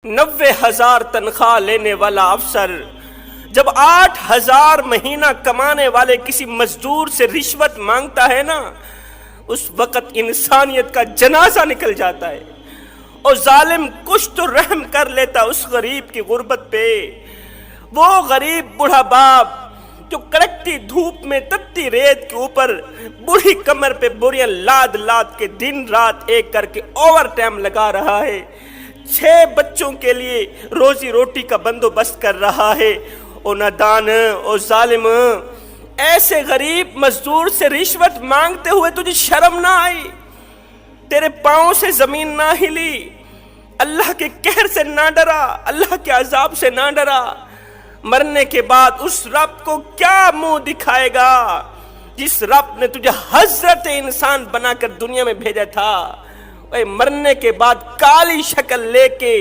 90,000 تنخواہ لینے والا افسر جب 8,000 مہینہ کمانے والے کسی مزدور سے رشوت مانگتا ہے نا، اس وقت انسانیت کا جنازہ نکل جاتا ہے۔ اور ظالم کچھ تو رحم کر لیتا اس غریب کی غربت پہ۔ وہ غریب بوڑھا باپ جو کڑکتی دھوپ میں تتی ریت کے اوپر بوڑھی کمر پہ بوریاں لاد لاد کے دن رات ایک کر کے اوور ٹائم لگا رہا ہے، 6 بچوں کے لیے روزی روٹی کا بندوبست کر رہا ہے۔ او نادان، او ظالم، ایسے غریب مزدور سے رشوت مانگتے ہوئے تجھے شرم نہ آئی؟ تیرے پاؤں سے زمین نہ ہلی؟ اللہ کے قہر سے نہ ڈرا؟ اللہ کے عذاب سے نہ ڈرا؟ مرنے کے بعد اس رب کو کیا منہ دکھائے گا جس رب نے تجھے حضرت انسان بنا کر دنیا میں بھیجا تھا؟ مرنے کے بعد کالی شکل لے کے